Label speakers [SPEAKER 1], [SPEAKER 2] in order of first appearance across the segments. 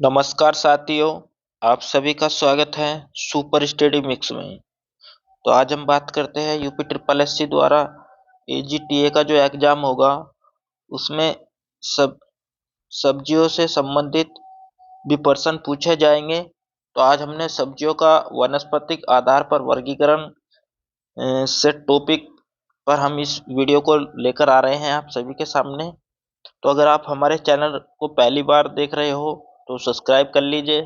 [SPEAKER 1] नमस्कार साथियों, आप सभी का स्वागत है सुपर स्टडी मिक्स में। तो आज हम बात करते हैं यूपी ट्रिपल एससी द्वारा एजीटीए का जो एग्जाम होगा उसमें सब सब्जियों से संबंधित भी प्रश्न पूछे जाएंगे। तो आज हमने सब्जियों का वनस्पतिक आधार पर वर्गीकरण से टॉपिक पर हम इस वीडियो को लेकर आ रहे हैं आप सभी के सामने। तो अगर आप हमारे चैनल को पहली बार देख रहे हो तो सब्सक्राइब कर लीजिए,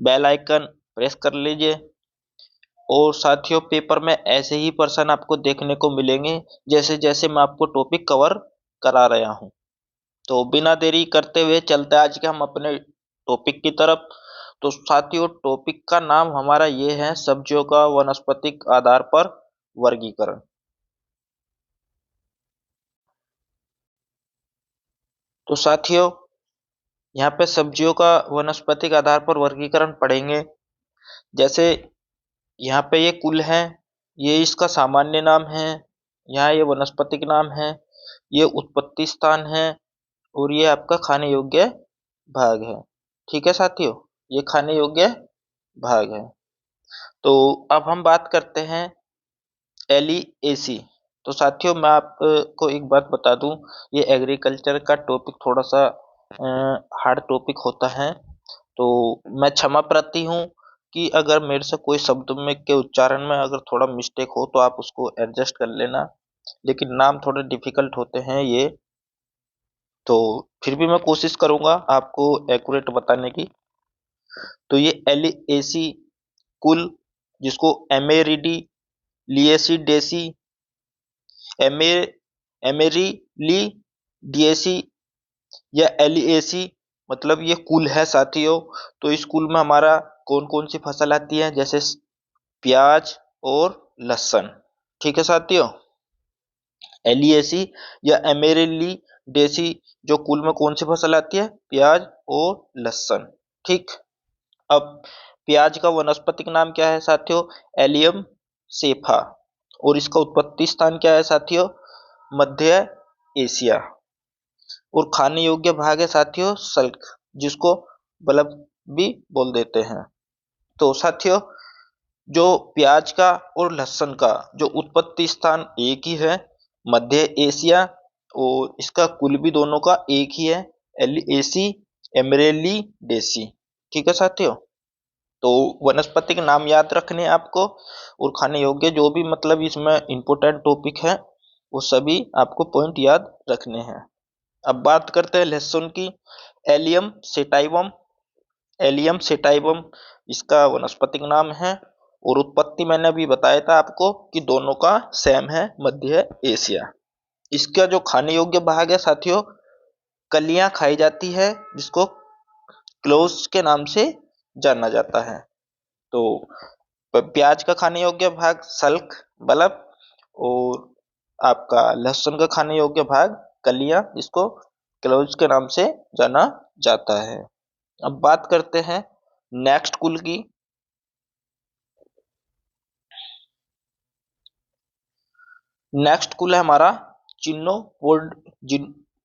[SPEAKER 1] बेल आइकन प्रेस कर लीजिए। और साथियों, पेपर में ऐसे ही प्रश्न आपको देखने को मिलेंगे जैसे जैसे मैं आपको टॉपिक कवर करा रहा हूं। तो बिना देरी करते हुए चलते हैं आज के हम अपने टॉपिक की तरफ। तो साथियों, टॉपिक का नाम हमारा ये है सब्जियों का वनस्पतिक आधार पर वर्गीकरण। तो साथियों, यहाँ पे सब्जियों का वनस्पतिक आधार पर वर्गीकरण पढ़ेंगे। जैसे यहाँ पे ये कुल है, ये इसका सामान्य नाम है, यहाँ ये वनस्पतिक नाम है, ये उत्पत्ति स्थान है और ये आपका खाने योग्य भाग है। ठीक है साथियों, ये खाने योग्य भाग है। तो अब हम बात करते हैं एलिएसी। तो साथियों, मैं आपको एक बात बता दूं, ये एग्रीकल्चर का टॉपिक थोड़ा सा हार्ड टॉपिक होता है। तो मैं क्षमा प्रार्थी हूँ कि अगर मेरे से कोई शब्द में के उच्चारण में अगर थोड़ा मिस्टेक हो तो आप उसको एडजस्ट कर लेना। लेकिन नाम थोड़े डिफिकल्ट होते हैं ये, तो फिर भी मैं कोशिश करूंगा आपको एक्यूरेट बताने की। तो ये एलिएसी कुल, जिसको एमेरिडी लिएसी डेसी एमे एमेरिली डीएसी या एलिएसी मतलब ये कुल है साथियों। तो इस कुल में हमारा कौन कौन सी फसल आती है, जैसे प्याज और लहसुन। ठीक है साथियों, एलिएसी या एमेरिली डेसी जो कुल में कौन सी फसल आती है, प्याज और लहसुन। ठीक। अब प्याज का वनस्पतिक नाम क्या है साथियों, एलियम सेफा। और इसका उत्पत्ति स्थान क्या है साथियों, मध्य एशिया। और खाने योग्य भाग है साथियों सल्क, जिसको बल्ब भी बोल देते हैं। तो साथियों, जो प्याज का और लहसुन का जो उत्पत्ति स्थान एक ही है, मध्य एशिया, और इसका कुल भी दोनों का एक ही है, एलिएसी एमरेली डेसी। ठीक है साथियों, तो वनस्पतिक नाम याद रखने हैं आपको, और खाने योग्य जो भी मतलब इसमें इंपोर्टेंट टॉपिक है वो सभी आपको पॉइंट याद रखने हैं। अब बात करते हैं लहसुन की। एलियम सेटाइवम, एलियम सेटाइवम इसका वनस्पतिक नाम है। और उत्पत्ति मैंने अभी बताया था आपको कि दोनों का सेम है, मध्य एशिया। इसका जो खाने योग्य भाग है साथियों, कलियां खाई जाती है, जिसको क्लोव्स के नाम से जाना जाता है। तो प्याज का खाने योग्य भाग सल्क बल्ब, और आपका लहसुन का खाने योग्य भाग कलियां, जिसको क्लोव्स के नाम से जाना जाता है। अब बात करते हैं नेक्स्ट कुल की। नेक्स्ट कुल है हमारा चिनोपोड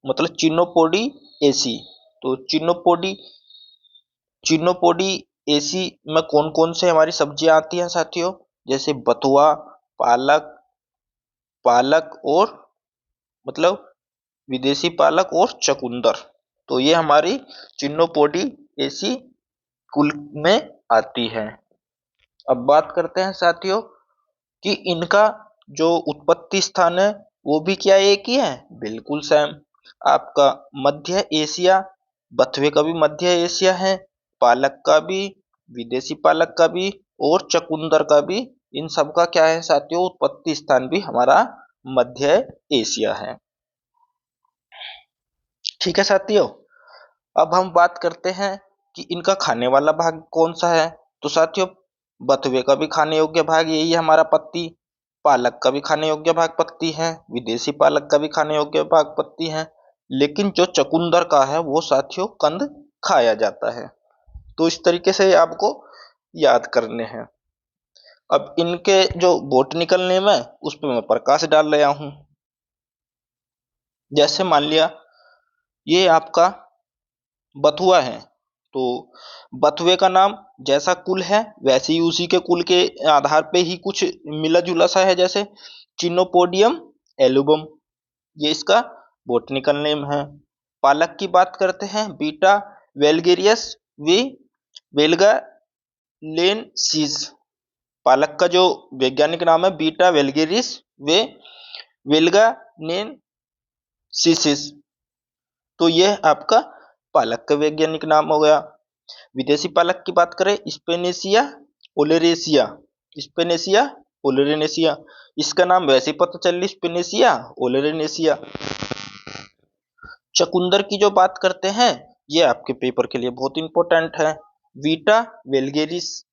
[SPEAKER 1] मतलब चिनोपोडी एसी। तो चिनोपोडी एसी में कौन कौन से हमारी सब्जियां आती हैं साथियों, जैसे बथुआ, पालक, पालक और मतलब विदेशी पालक और चकुंदर। तो ये हमारी चिनोपोडी एसी कुल में आती है। अब बात करते हैं साथियों कि इनका जो उत्पत्ति स्थान है वो भी क्या एक ही है, बिल्कुल सेम। आपका मध्य एशिया, बथुए का भी मध्य एशिया है, पालक का भी, विदेशी पालक का भी और चकुंदर का भी। इन सब का क्या है साथियों, उत्पत्ति स्थान भी हमारा मध्य एशिया है। ठीक है साथियों, अब हम बात करते हैं कि इनका खाने वाला भाग कौन सा है। तो साथियों, बथुए का भी खाने योग्य भाग यही है हमारा, पत्ती। पालक का भी खाने योग्य भाग पत्ती है, विदेशी पालक का भी खाने योग्य भाग पत्ती है। लेकिन जो चकुंदर का है वो साथियों कंद खाया जाता है। तो इस तरीके से आपको याद करने हैं। अब इनके जो बॉटनिकल नेम है उस पर मैं प्रकाश डाल रहा हूं। जैसे मान लिया ये आपका बथुआ है, तो बथुए का नाम जैसा कुल है वैसे ही उसी के कुल के आधार पे ही कुछ मिला जुला सा है, जैसे चिनोपोडियम एलुबम, ये इसका बोटनिकल नेम है। पालक की बात करते हैं, बीटा वेलगेरियस वी वेलगालेनसिस। पालक का जो वैज्ञानिक नाम है बीटा वेलगेरिस वे वेलगानेसिस। तो यह आपका पालक का वैज्ञानिक नाम हो गया। विदेशी पालक की बात करें, स्पेनेसिया ओलेरेसिया, स्पेनेसिया ओलेरेनेसिया, इसका नाम वैसे ही पता चल रही, स्पेनेसिया ओलेरेनेसिया। चकुंदर की जो बात करते हैं, ये आपके पेपर के लिए बहुत इंपॉर्टेंट है। वीटा वेलगेरिस,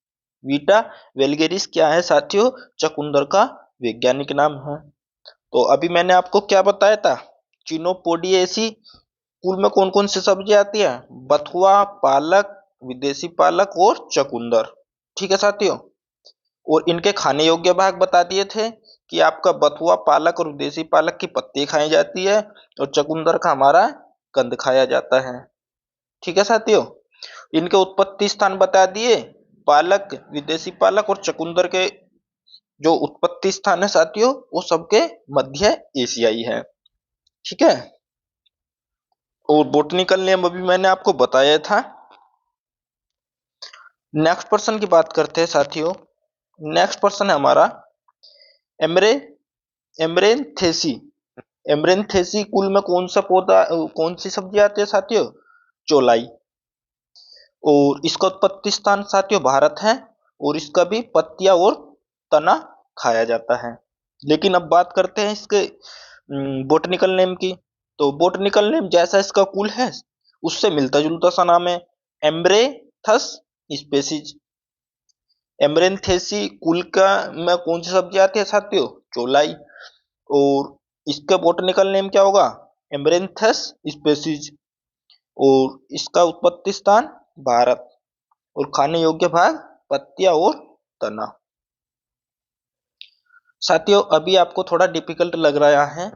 [SPEAKER 1] वीटा वेलगेरिस क्या है साथियों? चकुंदर का वैज्ञानिक नाम है। तो अभी मैंने आपको क्या बताया था, चिनोपोडिएसी कुल में कौन कौन सी सब्जी आती है? बथुआ, पालक, विदेशी पालक और चकुंदर। ठीक है साथियों, और इनके खाने योग्य भाग बता दिए थे कि आपका बथुआ, पालक और विदेशी पालक की पत्ती खाई जाती है और चकुंदर का हमारा कंद खाया जाता है। ठीक है साथियों, इनके उत्पत्ति स्थान बता दिए। पालक, विदेशी पालक और चकुंदर के जो उत्पत्ति स्थान है साथियों, वो सबके मध्य एशियाई है। ठीक है, और बोटनिकल नेम अभी मैंने आपको बताया था। नेक्स्ट पर्सन की बात करते हैं साथियों। नेक्स्ट पर्सन है हमारा एमरे एमरेंथेसी। एमरेंथेसी कुल में कौन सा पौधा, कौन सी सब्जी आती है साथियों? चौलाई। और इसका उत्पत्ति स्थान साथियों भारत है, और इसका भी पत्तियां और तना खाया जाता है। लेकिन अब बात करते हैं इसके बोटनिकल नेम की। तो बोटनिकल नेम जैसा इसका कुल है उससे मिलता जुलता सा नाम है, एम्ब्रेथस स्पेसीज। एमरेंथेसी कुल का में कौन सी सब्जी आती है साथियों? चौलाई। और इसका बोटनिकल नेम क्या होगा? Amaranthus species. और इसका उत्पत्ति स्थान भारत, और खाने योग्य भाग पत्तियां और तना। साथियों अभी आपको थोड़ा डिफिकल्ट लग रहा है,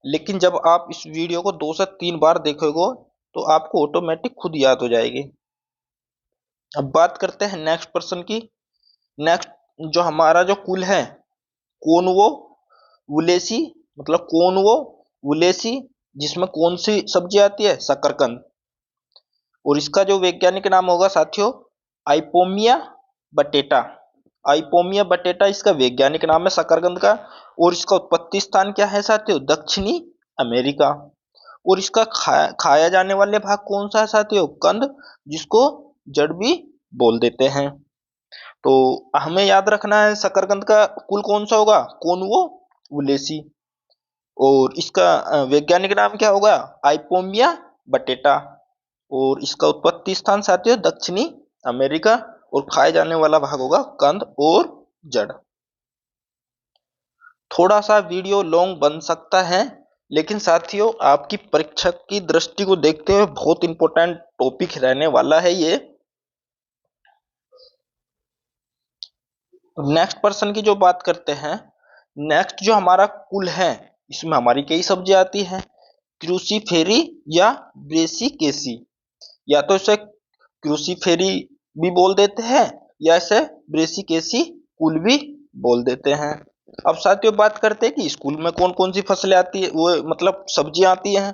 [SPEAKER 1] लेकिन जब आप इस वीडियो को 2 से 3 बार देखोगे तो आपको ऑटोमेटिक खुद याद हो जाएगी। अब बात करते हैं नेक्स्ट पर्सन की। नेक्स्ट जो हमारा जो कुल है कोनवो वुलेसी, मतलब कोनवो वुलेसी, जिसमें कौन सी सब्जी आती है? शकरकंद। और इसका जो वैज्ञानिक नाम होगा साथियों आइपोमिया बटेटा। आइपोमिया बटेटा इसका वैज्ञानिक नाम है शकरकंद का। और इसका उत्पत्ति स्थान क्या है साथियों? दक्षिणी अमेरिका। और इसका खाया जाने वाले भाग कौन सा है साथियों? कंद, जिसको जड़ भी बोल देते हैं। तो हमें याद रखना है शकरकंद का कुल कौन सा होगा? कोनवो वुलेसी। और इसका वैज्ञानिक नाम क्या होगा? आइपोमिया बटेटा। और इसका उत्पत्ति स्थान साथियों दक्षिणी अमेरिका। और खाए जाने वाला भाग होगा कंद और जड़। थोड़ा सा वीडियो लॉन्ग बन सकता है, लेकिन साथियों आपकी परीक्षा की दृष्टि को देखते हुए बहुत इंपॉर्टेंट टॉपिक रहने वाला है ये। नेक्स्ट पर्सन की जो बात करते हैं, नेक्स्ट जो हमारा कुल है इसमें हमारी कई सब्जी आती है, क्रूसीफेरी या ब्रेसिकेसी। या तो इसे क्रूसीफेरी भी बोल देते हैं या इसे ब्रेसिकेसी कुल भी बोल देते हैं। अब साथियों बात करते हैं कि स्कूल में कौन कौन सी फसलें आती है, वो मतलब सब्जियां आती हैं।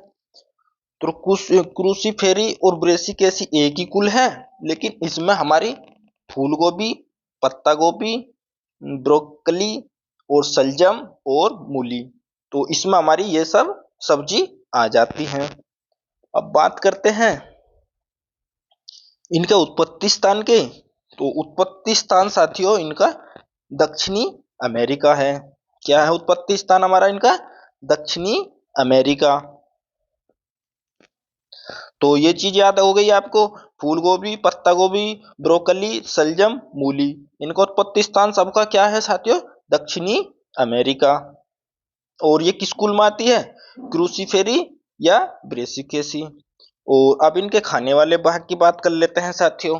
[SPEAKER 1] तो क्रूसीफेरी और ब्रेसिकेसी एक ही कुल है, लेकिन इसमें हमारी फूल गोभी, पत्ता गोभी, ब्रोकली और सलजम और मूली, तो इसमें हमारी ये सब सब्जी आ जाती हैं। अब बात करते हैं इनके उत्पत्ति स्थान के। तो उत्पत्ति स्थान साथियों इनका दक्षिणी अमेरिका है। क्या है उत्पत्ति स्थान हमारा इनका? दक्षिणी अमेरिका। तो ये चीज याद हो गई आपको, फूल गोभी, पत्ता गोभी, ब्रोकली, सलजम, मूली, इनका उत्पत्ति स्थान सबका क्या है साथियों? दक्षिणी अमेरिका। और ये किस कुल में आती है? क्रूसीफेरी या ब्रेसिकेसी। और अब इनके खाने वाले भाग की बात कर लेते हैं साथियों।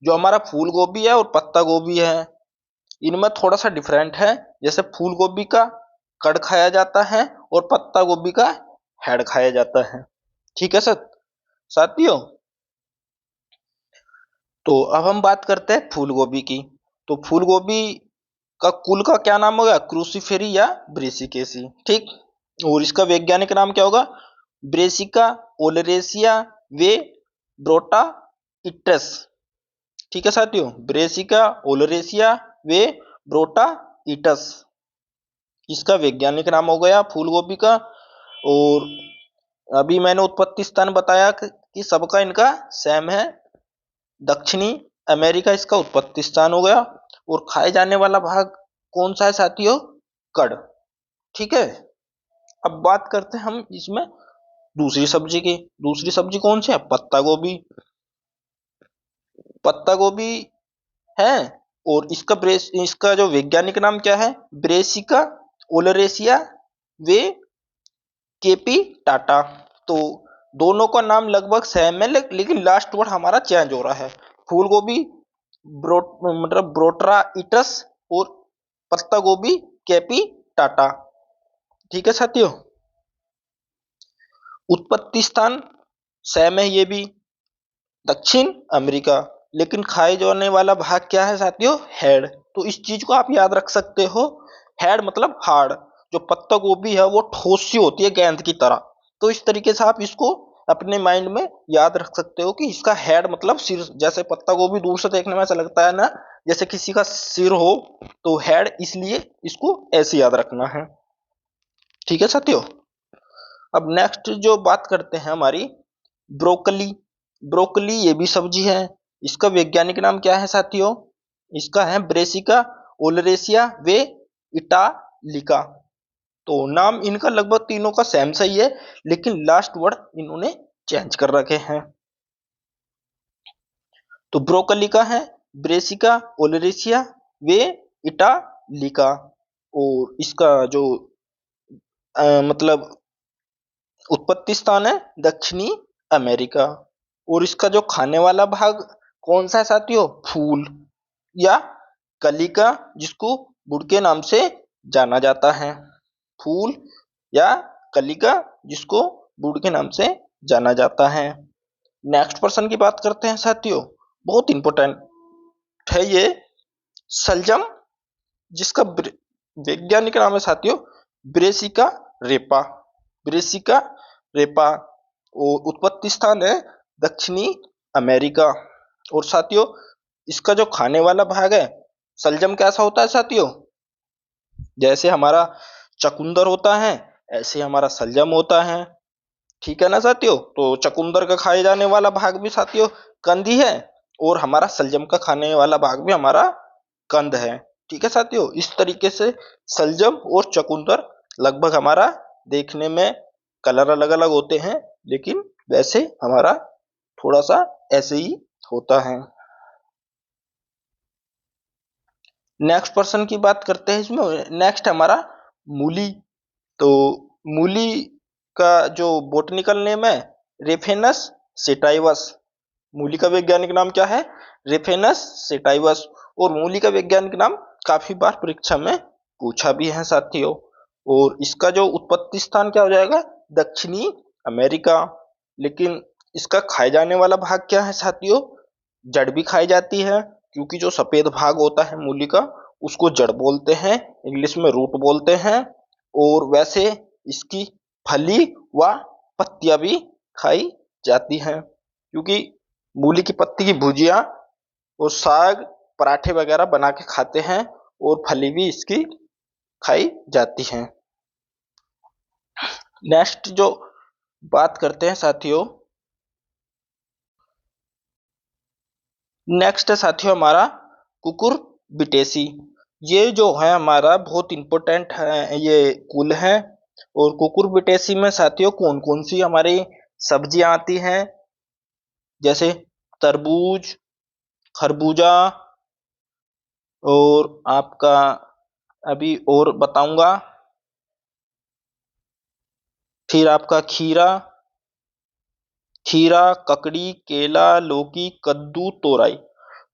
[SPEAKER 1] जो हमारा फूल गोभी है और पत्ता गोभी है, इनमें थोड़ा सा डिफरेंट है। जैसे फूल गोभी का कड़ खाया जाता है और पत्ता गोभी का हेड खाया जाता है। ठीक है सर साथियों, तो अब हम बात करते हैं फूल गोभी की। तो फूल गोभी का कुल का क्या नाम होगा? क्रूसीफेरी या ब्रेसिकेसी, ठीक। और इसका वैज्ञानिक नाम क्या होगा? ब्रेसिका ओलरेसिया वे ब्रोटा इट्रस। ठीक है साथियों, ब्रेसिका ओलरेसिया वे ब्रोटा इटस इसका वैज्ञानिक नाम हो गया फूल गोभी का। और अभी मैंने उत्पत्ति स्थान बताया कि सबका इनका सेम है, दक्षिणी अमेरिका इसका उत्पत्ति स्थान हो गया। और खाए जाने वाला भाग कौन सा है साथियों? कड़, ठीक है। अब बात करते हैं हम इसमें दूसरी सब्जी की। दूसरी सब्जी कौन सी है? पत्ता गोभी। पत्ता गोभी है, और इसका जो वैज्ञानिक नाम क्या है? ब्रेसिका ओलरेसिया वे केपी टाटा। तो दोनों का नाम लगभग सेम है, लेकिन लास्ट वर्ड हमारा चेंज हो रहा है। फूल गोभी मतलब ब्रोट्राइटस, और पत्ता गोभी कैपी टाटा। ठीक है साथियों, उत्पत्ति स्थान सेम है ये भी, दक्षिण अमेरिका। लेकिन खाए जाने वाला भाग क्या है साथियों? हेड। तो इस चीज को आप याद रख सकते हो, हेड मतलब हार्ड। जो पत्ता गोभी है वो ठोस सी होती है गेंद की तरह। तो इस तरीके से आप इसको अपने माइंड में याद रख सकते हो कि इसका हेड मतलब सिर। जैसे पत्ता गोभी दूर से देखने में ऐसा लगता है ना जैसे किसी का सिर हो, तो हेड, इसलिए इसको ऐसे याद रखना है। ठीक है साथियों, अब नेक्स्ट जो बात करते हैं हमारी ब्रोकली। ब्रोकली ये भी सब्जी है। इसका वैज्ञानिक नाम क्या है साथियों? इसका है ब्रेसिका ओलरेसिया वे इटालिका। तो नाम इनका लगभग तीनों का सेम सही है, लेकिन लास्ट वर्ड इन्होंने चेंज कर रखे हैं। तो ब्रोकली का है ब्रेसिका ओलरेसिया वे इटालिका। और इसका जो मतलब उत्पत्ति स्थान है दक्षिणी अमेरिका। और इसका जो खाने वाला भाग कौन सा है साथियों? फूल या कलिका, जिसको गुड़ के नाम से जाना जाता है। फूल या कलिका, जिसको गुड़ के नाम से जाना जाता है। नेक्स्ट पर्सन की बात करते हैं साथियों, बहुत इंपॉर्टेंट है ये, सलजम, जिसका वैज्ञानिक नाम है साथियों ब्रेसिका रेपा। ब्रेसिका रेपा, और उत्पत्ति स्थान है दक्षिणी अमेरिका। और साथियों, इसका जो खाने वाला भाग है सलजम कैसा होता है साथियों? जैसे हमारा चकुंदर होता है ऐसे हमारा सलजम होता है। ठीक है ना साथियों? तो चकुंदर का खाए जाने वाला भाग भी साथियों कंद ही है, और हमारा सलजम का खाने वाला भाग भी हमारा कंद है। ठीक है साथियों, इस तरीके से सलजम और चकुंदर लगभग हमारा देखने में कलर अलग अलग होते हैं, लेकिन वैसे हमारा थोड़ा सा ऐसे ही होता है। नेक्स्ट पर्सन की बात करते हैं इसमें। नेक्स्ट हमारा मूली। तो मूली का जो बोटनिकल नेम है रेफेनस सेटाइवस। मूली का वैज्ञानिक नाम क्या है? Raphanus sativus. और मूली का वैज्ञानिक नाम काफी बार परीक्षा में पूछा भी है साथियों। और इसका जो उत्पत्ति स्थान क्या हो जाएगा? दक्षिणी अमेरिका। लेकिन इसका खाए जाने वाला भाग क्या है साथियों? जड़ भी खाई जाती है, क्योंकि जो सफेद भाग होता है मूली का उसको जड़ बोलते हैं, इंग्लिश में रूट बोलते हैं। और वैसे इसकी फली व पत्तियां भी खाई जाती हैं, क्योंकि मूली की पत्ती की भुजिया और साग पराठे वगैरह बना के खाते हैं, और फली भी इसकी खाई जाती हैं। नेक्स्ट जो बात करते हैं साथियों, नेक्स्ट है साथियों हमारा कुकुर बिटेसी। ये जो है हमारा बहुत इंपॉर्टेंट है, ये कुल है। और कुकुर बिटेसी में साथियों कौन कौन सी हमारी सब्जियां आती हैं? जैसे तरबूज, खरबूजा, और आपका अभी और बताऊंगा, फिर आपका खीरा, खीरा, ककड़ी, केला, लौकी, कद्दू, तोरई।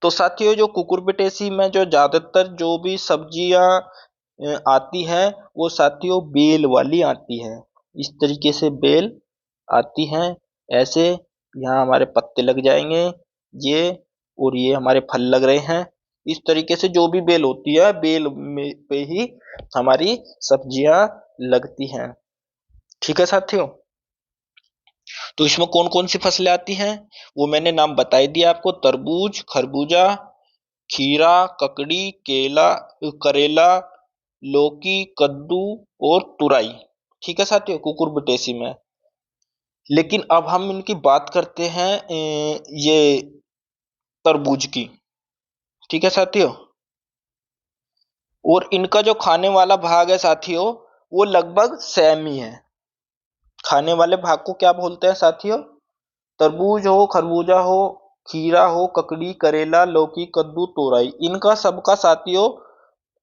[SPEAKER 1] तो साथियों जो कुकुरबिटेसी में जो ज्यादातर जो भी सब्जियां आती है वो साथियों बेल वाली आती है। इस तरीके से बेल आती हैं, ऐसे यहाँ हमारे पत्ते लग जाएंगे ये। और ये हमारे फल लग रहे हैं। इस तरीके से जो भी बेल होती है, बेल में पे ही हमारी सब्जियां लगती हैं। ठीक है साथियों, तो इसमें कौन कौन सी फसलें आती हैं वो मैंने नाम बता ही दिया आपको। तरबूज, खरबूजा, खीरा, ककड़ी, केला, करेला, लौकी, कद्दू और तुरई। ठीक है साथियों, कुकुरबिटेसी में। लेकिन अब हम इनकी बात करते हैं ये तरबूज की। ठीक है साथियों, और इनका जो खाने वाला भाग है साथियों, वो लगभग सेम ही है। खाने वाले भाग को क्या बोलते हैं साथियों? तरबूज हो, खरबूजा हो, खीरा हो, ककड़ी, करेला, लौकी, कद्दू, तोरई, इनका सबका साथियों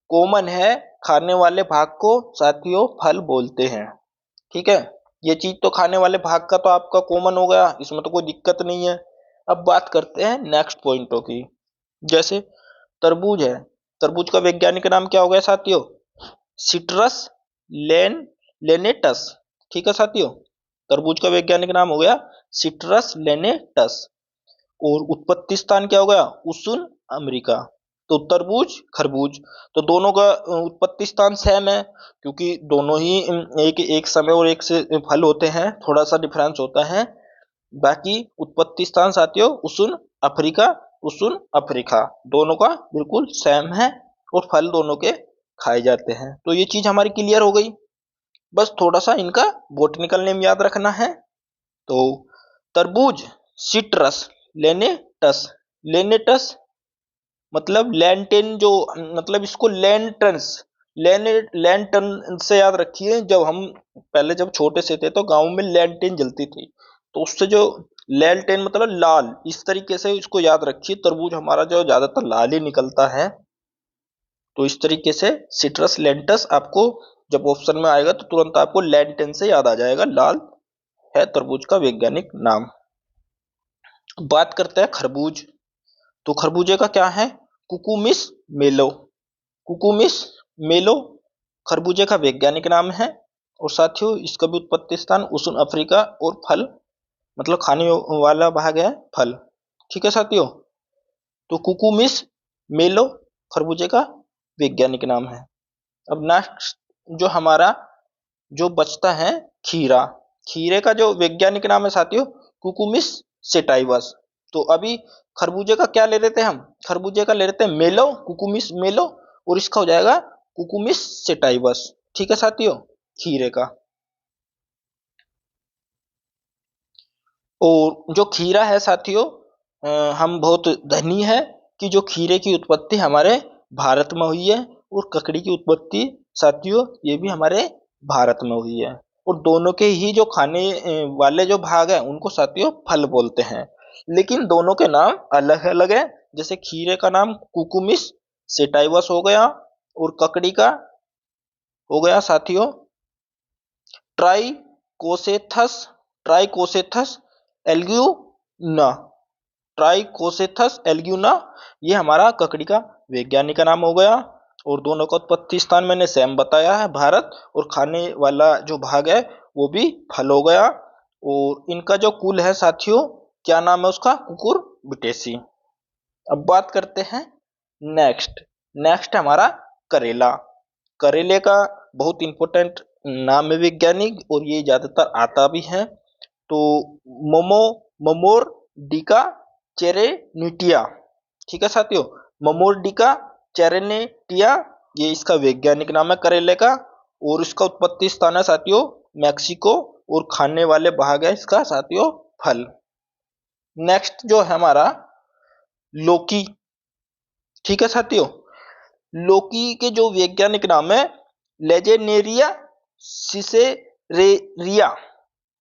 [SPEAKER 1] कॉमन है। खाने वाले भाग को साथियों फल बोलते हैं। ठीक है, ये चीज तो खाने वाले भाग का तो आपका कॉमन हो गया, इसमें तो कोई दिक्कत नहीं है। अब बात करते हैं नेक्स्ट पॉइंटों की। जैसे तरबूज है, तरबूज का वैज्ञानिक नाम क्या हो गया साथियों? सिट्रस लेन लेनेटस। ठीक है साथियों, तरबूज का वैज्ञानिक नाम हो गया सिट्रस लेनेटस। और उत्पत्ति स्थान क्या हो गया? उष्ण अमेरिका। तो तरबूज, खरबूज, तो दोनों का उत्पत्ति स्थान सेम है, क्योंकि दोनों ही एक एक समय और एक से फल होते हैं, थोड़ा सा डिफरेंस होता है। बाकी उत्पत्ति स्थान साथियों उष्ण अफ्रीका, उष्ण अफ्रीका, दोनों का बिल्कुल सेम है और फल दोनों के खाए जाते हैं। तो ये चीज हमारी क्लियर हो गई। बस थोड़ा सा इनका बोटनिकल नेम याद रखना है। तो तरबूज सिट्रस लेनेटस, लेनेटस मतलब लैंटेन, जो मतलब इसको लैंटन्स, लैंटन से याद रखिए। जब हम पहले जब छोटे से थे तो गांव में लैंटेन जलती थी, तो उससे जो लैंटेन मतलब लाल, इस तरीके से इसको याद रखिए। तरबूज हमारा जो ज्यादातर लाल ही निकलता है। तो इस तरीके से सिट्रस लेंटस आपको जब ऑप्शन में आएगा तो तुरंत आपको लैंटेन से याद आ जाएगा, लाल है तरबूज का वैज्ञानिक नाम। बात करते हैं खरबूज। तो खरबूजे का क्या है? कुकुमिस मेलो, कुकुमिस मेलो खरबूजे का वैज्ञानिक नाम है। और साथियों इसका भी उत्पत्ति स्थान उष्ण अफ्रीका, और फल मतलब खाने वाला भाग है फल। ठीक है साथियों, तो कुकुमिस मेलो खरबूजे का वैज्ञानिक नाम है। अब नेक्स्ट जो हमारा जो बचता है खीरा, खीरे का जो वैज्ञानिक नाम है साथियों कुकुमिस सेटाइवस। तो अभी खरबूजे का क्या ले लेते हैं हम? खरबूजे का ले लेते हैं मेलो, कुकुमिस मेलो, और इसका हो जाएगा कुकुमिस सेटाइवस। ठीक है साथियों, खीरे का। और जो खीरा है साथियों, हम बहुत धनी है कि जो खीरे की उत्पत्ति हमारे भारत में हुई है, और ककड़ी की उत्पत्ति साथियों ये भी हमारे भारत में हुई है। और दोनों के ही जो खाने वाले जो भाग है उनको साथियों फल बोलते हैं, लेकिन दोनों के नाम अलग अलग है। जैसे खीरे का नाम कुकुमिस सेटाइवस हो गया, और ककड़ी का हो गया साथियों ट्राइकोसेथस, ट्राइकोसेथस एल्ग्यूना, ट्राइकोसेथस एल्ग्यूना, ये हमारा ककड़ी का वैज्ञानिक नाम हो गया। और दोनों का उत्पत्ति स्थान मैंने सेम बताया है भारत, और खाने वाला जो भाग है वो भी फल हो गया। और इनका जो कुल है साथियों क्या नाम है उसका? कुकुरबिटेसी। अब बात करते हैं नेक्स्ट, नेक्स्ट हमारा करेला। करेले का बहुत इंपॉर्टेंट नाम है वैज्ञानिक, और ये ज्यादातर आता भी है। तो मोमो मोमोर्डिका चेरेनिटिया। ठीक है साथियों, मोमोर्डिका चेरेनिटिया ये इसका वैज्ञानिक नाम है करेले का। और इसका उत्पत्ति स्थान है साथियों मैक्सिको, और खाने वाले भाग है इसका साथियों फल। नेक्स्ट जो है हमारा लौकी। ठीक है साथियों, लौकी के जो वैज्ञानिक नाम है लेजेनेरिया सिसेरेरिया।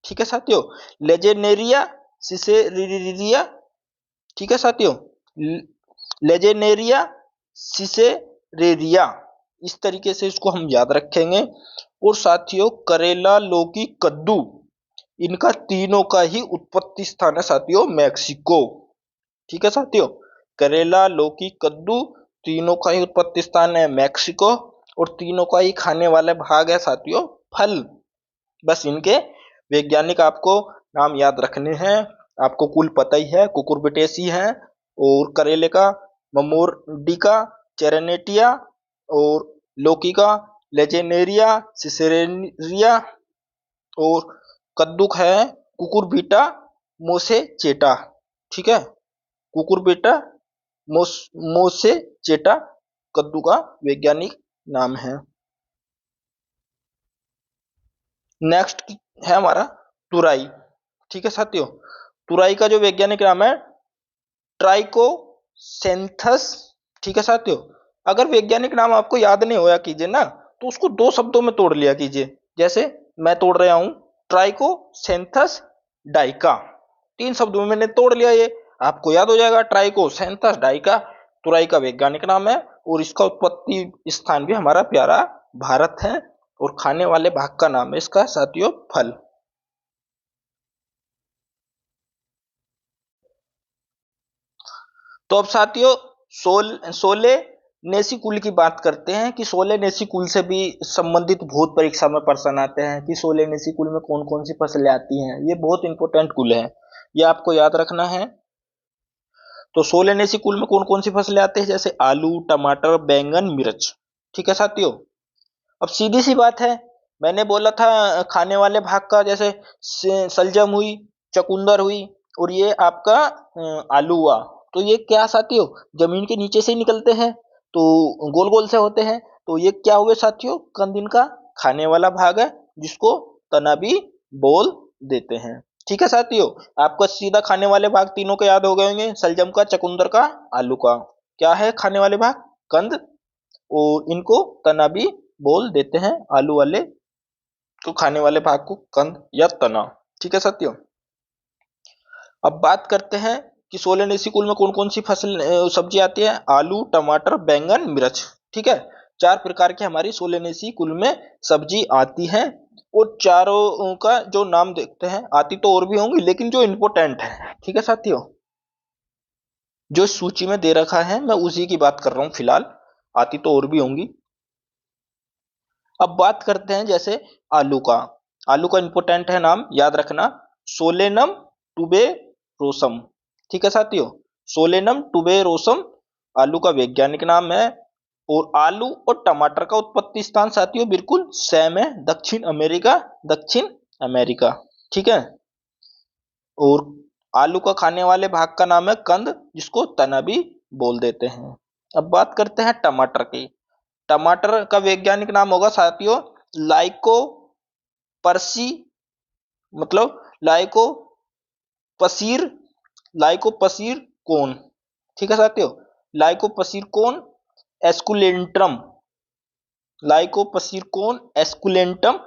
[SPEAKER 1] ठीक है साथियों, लेजेनेरिया सिसेरेरिया। ठीक है साथियों, लेजेनेरिया सिसेरेरिया, इस तरीके से इसको हम याद रखेंगे। और साथियों करेला, लौकी, कद्दू, इनका तीनों का ही उत्पत्ति स्थान है साथियों मैक्सिको। ठीक है साथियों, करेला, लौकी, कद्दू, तीनों का ही उत्पत्ति स्थान है मैक्सिको, और तीनों का ही खाने वाले भाग है साथियों फल। बस इनके वैज्ञानिक आपको नाम याद रखने हैं। आपको कुल पता ही है, कुकुरबिटेसी है, और करेले का ममोर्डिका चेरेनेटिया, और लौकी का लेजेनेरिया सिसेरेरिया, और कद्दू का है कुकुरबिटा मोसेचेटा। ठीक है, कुकुरबिटा मोसेचेटा कद्दू का वैज्ञानिक नाम है। नेक्स्ट है हमारा तुरई। ठीक है साथियों, तुरई का जो वैज्ञानिक नाम है ट्राइकोसेंथस। ठीक है साथियों, अगर वैज्ञानिक नाम आपको याद नहीं होया कीजिए ना, तो उसको दो शब्दों में तोड़ लिया कीजिए। जैसे मैं तोड़ रहा हूं, ट्राइकोसेंथस डाइका, तीन शब्दों में मैंने तोड़ लिया, ये आपको याद हो जाएगा। ट्राइकोसेंथस डाइका तुरई का वैज्ञानिक नाम है, और इसका उत्पत्ति स्थान भी हमारा प्यारा भारत है, और खाने वाले भाग का नाम है इसका साथियों फल। तो अब साथियों सोले नेसी कुल की बात करते हैं कि सोले नेसी कुल से भी संबंधित बहुत परीक्षा में प्रश्न आते हैं कि सोले नेसी कुल में कौन कौन सी फसलें आती हैं। ये बहुत इंपॉर्टेंट कुल है, ये आपको याद रखना है। तो सोले नेसी कुल में कौन कौन सी फसलें आती हैं, जैसे आलू, टमाटर, बैंगन, मिर्च। ठीक है साथियों, अब सीधी सी बात है, मैंने बोला था खाने वाले भाग का, जैसे सलजम हुई, चकुंदर हुई, और ये आपका आलू हुआ। तो ये क्या साथियों, जमीन के नीचे से ही निकलते हैं, तो गोल गोल से होते हैं। तो ये क्या हुए साथियों, कंद इनका खाने वाला भाग है, जिसको तना भी बोल देते हैं। ठीक है साथियों, आपको सीधा खाने वाले भाग तीनों के याद हो गए होंगे, सलजम का, चकुंदर का, आलू का। क्या है खाने वाले भाग, कंद, और इनको तना भी बोल देते हैं। आलू वाले को खाने वाले भाग को कंद या तना। ठीक है साथियों, अब बात करते हैं कि सोलनेसी कुल में कौन कौन सी फसल सब्जी आती है। आलू, टमाटर, बैंगन, मिर्च। ठीक है, चार प्रकार की हमारी सोलनेसी कुल में सब्जी आती है, और चारों का जो नाम देखते हैं, आती तो और भी होंगी लेकिन जो इंपॉर्टेंट है, ठीक है साथियों, जो सूची में दे रखा है मैं उसी की बात कर रहा हूं फिलहाल, आती तो और भी होंगी। अब बात करते हैं जैसे आलू का। आलू का इंपॉर्टेंट है नाम, याद रखना, सोलेनम टुबेरोसम। ठीक है साथियों, सोलेनम टुबेरोसम आलू का वैज्ञानिक नाम है। और आलू और टमाटर का उत्पत्ति स्थान साथियों बिल्कुल सेम है, दक्षिण अमेरिका, दक्षिण अमेरिका। ठीक है, और आलू का खाने वाले भाग का नाम है कंद, जिसको तना भी बोल देते हैं। अब बात करते हैं टमाटर की। टमाटर का वैज्ञानिक नाम होगा साथियों लाइको पर्सी, मतलब लाइको पसीर, लाइको पसीर कोन। ठीक है साथियों, लाइको पसीर कोन एस्कुलेंट्रम, लाइको पसीर कोन एस्कुलेंटम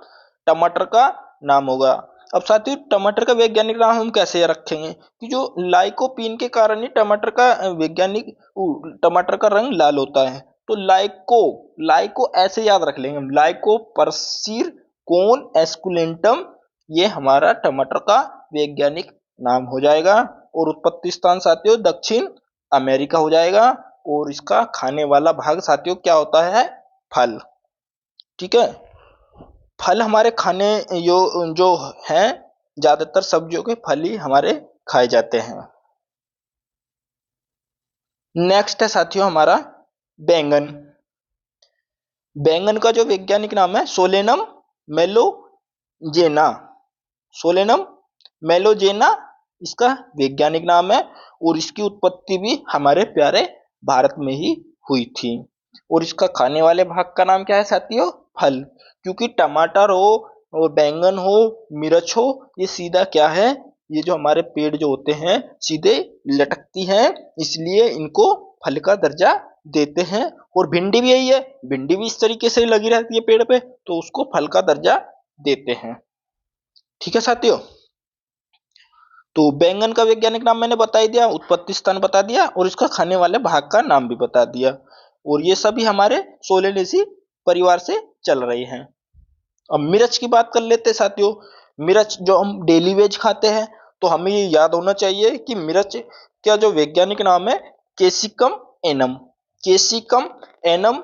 [SPEAKER 1] टमाटर का नाम होगा। अब साथियों टमाटर का वैज्ञानिक नाम हम कैसे रखेंगे कि जो लाइकोपीन के कारण ही टमाटर का वैज्ञानिक टमाटर का रंग लाल होता है। तो लाइको, लाइको ऐसे याद रख लेंगे हम, लाइको परसीर कोन एस्कुलेंटम, ये हमारा टमाटर का वैज्ञानिक नाम हो जाएगा। और उत्पत्ति स्थान साथियों दक्षिण अमेरिका हो जाएगा। और इसका खाने वाला भाग साथियों क्या होता है, फल। ठीक है, फल हमारे खाने जो हैं, ज्यादातर सब्जियों के फल ही हमारे खाए जाते हैं। नेक्स्ट है साथियों हमारा बैंगन। बैंगन का जो वैज्ञानिक नाम है सोलेनम मेलोजेना, सोलेनम मेलोजेना इसका वैज्ञानिक नाम है। और इसकी उत्पत्ति भी हमारे प्यारे भारत में ही हुई थी। और इसका खाने वाले भाग का नाम क्या है साथियों, फल। क्योंकि टमाटर हो और बैंगन हो, मिर्च हो, ये सीधा क्या है, ये जो हमारे पेड़ जो होते हैं सीधे लटकती हैं, इसलिए इनको फल का दर्जा देते हैं। और भिंडी भी यही है, भिंडी भी इस तरीके से लगी रहती है पेड़ पे, तो उसको फल का दर्जा देते हैं। ठीक है साथियों, तो बैंगन का वैज्ञानिक नाम मैंने बता ही दिया, उत्पत्ति स्थान बता दिया, और इसका खाने वाले भाग का नाम भी बता दिया। और ये सभी हमारे सोलेनेसी परिवार से चल रहे हैं। अब मिर्च की बात कर लेते हैं साथियों। मिर्च जो हम डेली वेज खाते हैं, तो हमें ये याद होना चाहिए कि मिर्च का जो वैज्ञानिक नाम है कैसिकम एनम, कैसिकम एनम,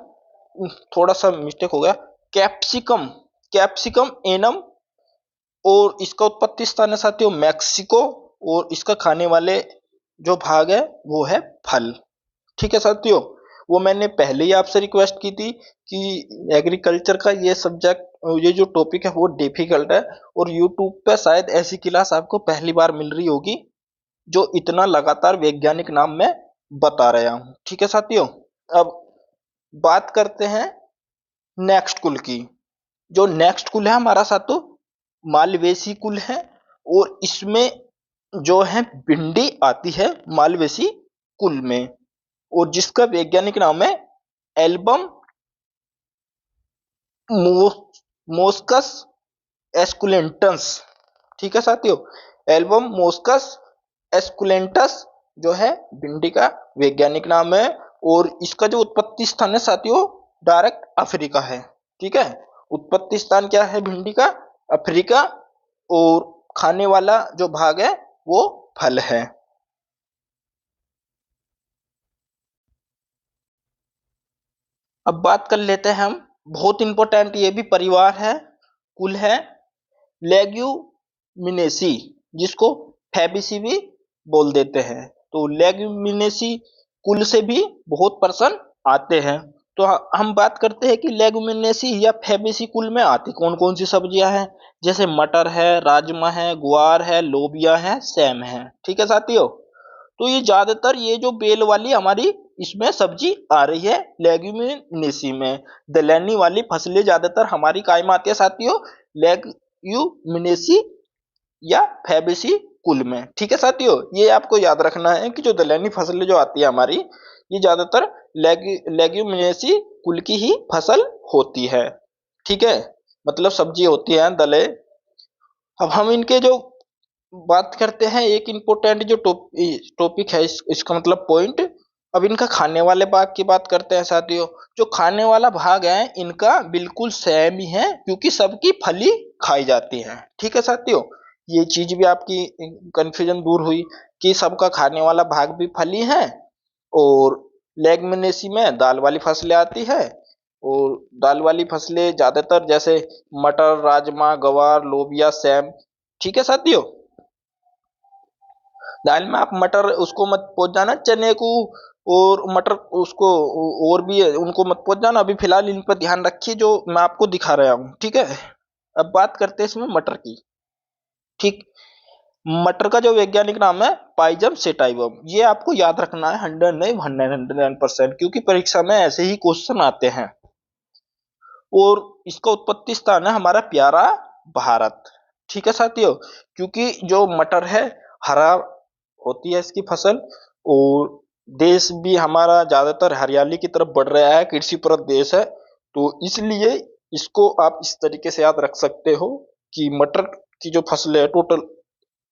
[SPEAKER 1] थोड़ा सा मिस्टेक हो गया, कैप्सिकम, कैप्सिकम एनम। और इसका उत्पत्ति स्थान है साथियों मैक्सिको। और इसका खाने वाले जो भाग है वो है फल। ठीक है साथियों, वो मैंने पहले ही आपसे रिक्वेस्ट की थी कि एग्रीकल्चर का ये सब्जेक्ट, ये जो टॉपिक है वो डिफिकल्ट है, और यूट्यूब पे शायद ऐसी क्लास आपको पहली बार मिल रही होगी जो इतना लगातार वैज्ञानिक नाम मैं बता रहा हूँ। ठीक है साथियों, अब बात करते हैं नेक्स्ट कुल की। जो नेक्स्ट कुल है हमारा साथियों, मालवेसी कुल है, और इसमें जो है भिंडी आती है मालवेसी कुल में, और जिसका वैज्ञानिक नाम है एल्बम मोस्कस एस्कुलेंटस। ठीक है साथियों, एल्बम मोस्कस एस्कुलेंटस जो है भिंडी का वैज्ञानिक नाम है, और इसका जो उत्पत्ति स्थान है साथियों डायरेक्ट अफ्रीका है। ठीक है, उत्पत्ति स्थान क्या है भिंडी का? अफ्रीका, और खाने वाला जो भाग है वो फल है। अब बात कर लेते हैं हम, बहुत इंपॉर्टेंट ये भी परिवार है, कुल है लेग्यूमिनेसी, जिसको फैबेसी भी बोल देते हैं। तो लेग्यूमिनेसी कुल से भी बहुत पर्सन आते हैं। तो हम बात करते हैं कि लेग्यूमिनेसी या फैबेसी कुल में आती कौन कौन सी सब्जियां हैं। जैसे मटर है, राजमा है, गुआर है, लोबिया है, सैम है। ठीक है साथियों, तो ये ज्यादातर ये जो बेल वाली हमारी इसमें सब्जी आ रही है लेग्यूमिनेसी में। दलहनी वाली फसलें ज्यादातर हमारी काय में आती है साथियों? लेग्यूमिनेसी या फैबेसी कुल में। ठीक है साथियों, ये आपको याद रखना है कि जो दलहनी फसलें जो आती है हमारी, ये ज्यादातर लेग्यूमिनेसी कुल की ही फसल होती है। ठीक है, मतलब सब्जी होती है, दलें। अब हम इनके जो बात करते हैं, एक इम्पोर्टेंट जो टॉपिक है इसका मतलब पॉइंट। अब इनका खाने वाले भाग की बात करते हैं साथियों। जो खाने वाला भाग है इनका बिल्कुल सेम ही है, क्योंकि सबकी फली खाई जाती है। ठीक है साथियों, ये चीज भी आपकी कंफ्यूजन दूर हुई कि सबका खाने वाला भाग भी फली है, और लेग्युमिनेसी में दाल वाली फसलें आती है, और दाल वाली फसलें ज्यादातर जैसे मटर, राजमा, गवार, लोबिया, सैम। ठीक है साथियों, दाल में आप मटर उसको मत पहुंच जाना, चने को और मटर उसको और भी है, उनको मत पहुंच जाना। अभी फिलहाल इन पर ध्यान रखिए जो मैं आपको दिखा रहा हूँ। ठीक है, अब बात करते हैं इसमें मटर की। ठीक, मटर का जो वैज्ञानिक नाम है पाइजम सेटाइवम। ये आपको याद रखना है, 100 नहीं 100%, क्योंकि परीक्षा में ऐसे ही क्वेश्चन आते हैं। और इसका उत्पत्ति स्थान है हमारा प्यारा भारत। ठीक है साथियों, क्योंकि जो मटर है हरा होती है इसकी फसल, और देश भी हमारा ज्यादातर हरियाली की तरफ बढ़ रहा है, कृषि प्रधान देश है। तो इसलिए इसको आप इस तरीके से याद रख सकते हो कि मटर की जो फसल है टोटल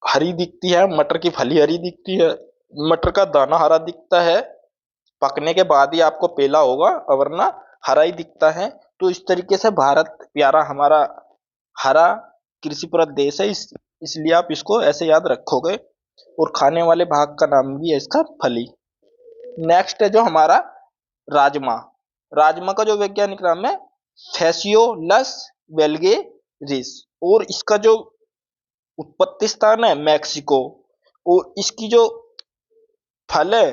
[SPEAKER 1] हरी दिखती है, मटर की फली हरी दिखती है, मटर का दाना हरा दिखता है, पकने के बाद ही आपको पेला होगा, वरना हरा ही दिखता है। तो इस तरीके से भारत प्यारा हमारा हरा कृषि प्रधान देश है, इसलिए आप इसको ऐसे याद रखोगे। और खाने वाले भाग का नाम भी है इसका फली। नेक्स्ट है जो हमारा राजमा। राजमा का जो वैज्ञानिक नाम है फैसियोलस वेल्गेरिस, और इसका जो उत्पत्ति स्थान है मैक्सिको, और इसकी जो फल है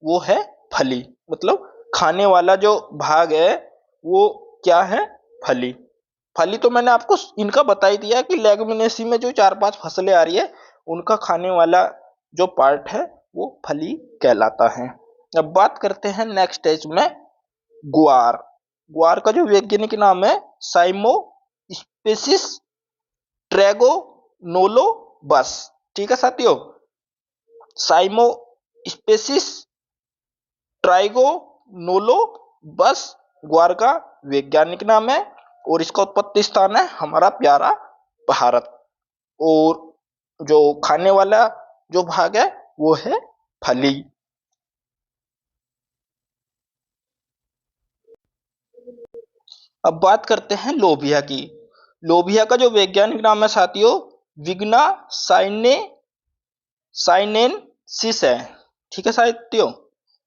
[SPEAKER 1] वो है फली। मतलब खाने वाला जो भाग है वो क्या है? फली। फली तो मैंने आपको इनका बता ही दिया कि लेग्युमिनेसी में जो 4-5 फसलें आ रही है उनका खाने वाला जो पार्ट है वो फली कहलाता है। अब बात करते हैं नेक्स्ट स्टेज में गुआर। गुआर का जो वैज्ञानिक नाम है साइमो स्पेसिस ट्रैगोनोलोबस। ठीक है साथियों, साइमो स्पेसिस ट्राइगोनोलोबस ग्वार का वैज्ञानिक नाम है, और इसका उत्पत्ति स्थान है हमारा प्यारा भारत। और जो खाने वाला जो भाग है वो है फली। अब बात करते हैं लोबिया की। लोबिया का जो वैज्ञानिक नाम है साथियों विग्ना साइनेनसिस है। ठीक है साथियों,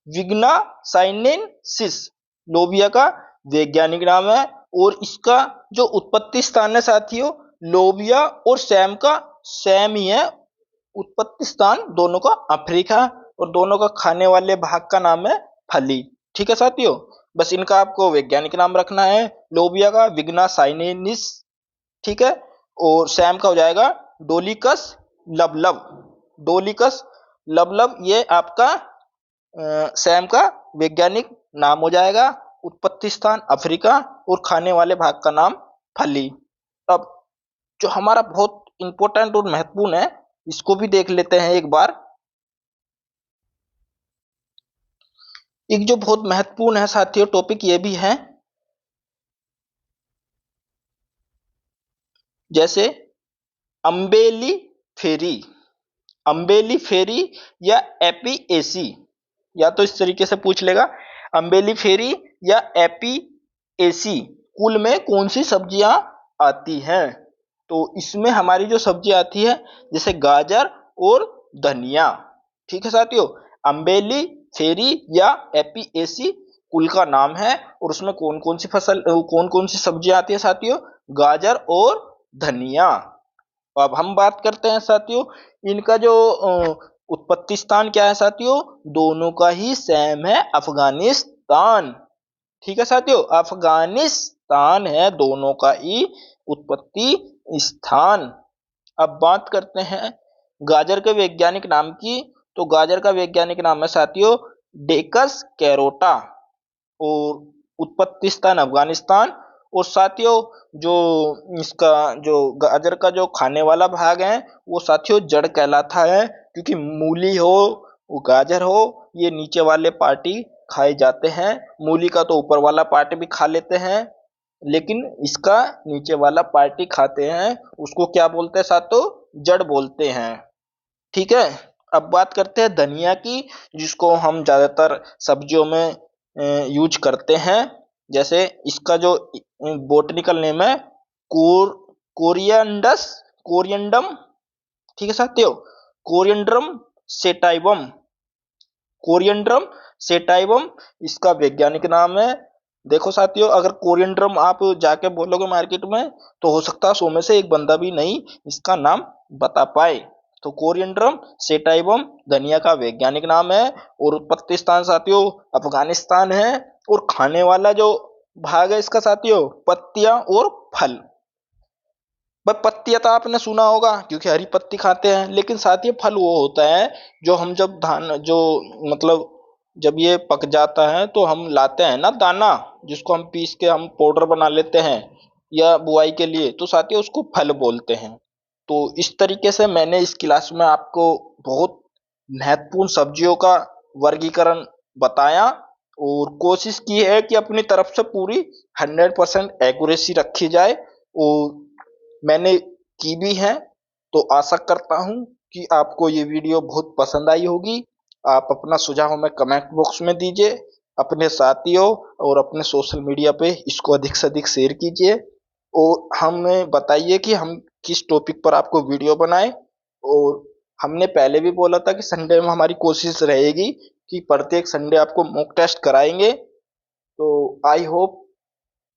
[SPEAKER 1] विग्ना साइनेनसिस लोबिया का वैज्ञानिक नाम है, और इसका जो उत्पत्ति स्थान है साथियों लोबिया और सैम का सेम ही है, उत्पत्ति स्थान दोनों का अफ्रीका। और दोनों का खाने वाले भाग का नाम है फली। ठीक है साथियों, बस इनका आपको वैज्ञानिक नाम रखना है। लोबिया का विग्ना साइनेनिस, ठीक है, और सैम का हो जाएगा डोलिकस लबलब। डोलिकस लबलब ये आपका सैम का वैज्ञानिक नाम हो जाएगा। उत्पत्ति स्थान अफ्रीका और खाने वाले भाग का नाम फली। अब जो हमारा बहुत इंपॉर्टेंट और महत्वपूर्ण है, इसको भी देख लेते हैं एक बार। एक जो बहुत महत्वपूर्ण है साथियों टॉपिक ये भी है, जैसे अम्बेली फेरी। अम्बेली फेरी या एपीएसी, या तो इस तरीके से पूछ लेगा, अम्बेली फेरी या एपीएसी कुल में कौन सी सब्जियां आती हैं? तो इसमें हमारी जो सब्जी आती है जैसे गाजर और धनिया। ठीक है साथियों, अम्बेली फेरी या एपीएसी कुल का नाम है और उसमें कौन कौन सी फसल, कौन कौन सी सब्जियां आती है साथियों? गाजर और धनिया। अब हम बात करते हैं साथियों, इनका जो उत्पत्ति स्थान क्या है साथियों? दोनों का ही सेम है, अफगानिस्तान। ठीक है साथियों, अफगानिस्तान है दोनों का ही उत्पत्ति स्थान। अब बात करते हैं गाजर के वैज्ञानिक नाम की। तो गाजर का वैज्ञानिक नाम है साथियों डेकस कैरोटा और उत्पत्ति स्थान अफगानिस्तान। और साथियों जो इसका जो गाजर का जो खाने वाला भाग है वो साथियों जड़ कहलाता है, क्योंकि मूली हो वो गाजर हो ये नीचे वाले पार्टी खाए जाते हैं। मूली का तो ऊपर वाला पार्ट भी खा लेते हैं, लेकिन इसका नीचे वाला पार्टी खाते हैं, उसको क्या बोलते हैं साथियों? जड़ बोलते हैं। ठीक है, अब बात करते हैं धनिया की, जिसको हम ज्यादातर सब्जियों में यूज करते हैं। जैसे इसका जो बोटनिकल नेम है कोर कोरिएंडस कोरिएंडम। ठीक है साथियों, कोरिएंड्रम सेटाइवम। कोरिएंड्रम सेटाइवम इसका वैज्ञानिक नाम है। देखो साथियों, अगर कोरिएंड्रम आप जाके बोलोगे मार्केट में तो हो सकता है 100 में से एक बंदा भी नहीं इसका नाम बता पाए। तो कोरिएंड्रम सेटाइवम धनिया का वैज्ञानिक नाम है और उत्पत्ति स्थान साथियों अफगानिस्तान है। और खाने वाला जो भाग है इसका साथियों पत्तियां और फल। भाई पत्तियां तो आपने सुना होगा क्योंकि हरी पत्ती खाते हैं, लेकिन साथियों फल वो होता है जो हम जब धान जो मतलब जब ये पक जाता है तो हम लाते हैं ना दाना, जिसको हम पीस के हम पाउडर बना लेते हैं या बुआई के लिए, तो साथियों उसको फल बोलते हैं। तो इस तरीके से मैंने इस क्लास में आपको बहुत महत्वपूर्ण सब्जियों का वर्गीकरण बताया और कोशिश की है कि अपनी तरफ से पूरी 100% एक्यूरेसी रखी जाए, और मैंने की भी है। तो आशा करता हूँ कि आपको ये वीडियो बहुत पसंद आई होगी। आप अपना सुझाव हमें कमेंट बॉक्स में दीजिए, अपने साथियों और अपने सोशल मीडिया पे इसको अधिक से अधिक शेयर कीजिए और हमें बताइए कि हम किस टॉपिक पर आपको वीडियो बनाएं। और हमने पहले भी बोला था कि संडे में हमारी कोशिश रहेगी कि प्रत्येक संडे आपको मॉक टेस्ट कराएंगे। तो आई होप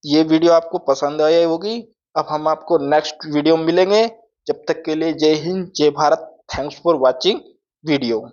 [SPEAKER 1] ये वीडियो आपको पसंद आई होगी। अब हम आपको नेक्स्ट वीडियो में मिलेंगे। जब तक के लिए जय हिंद जय Bharat. Thanks for watching video.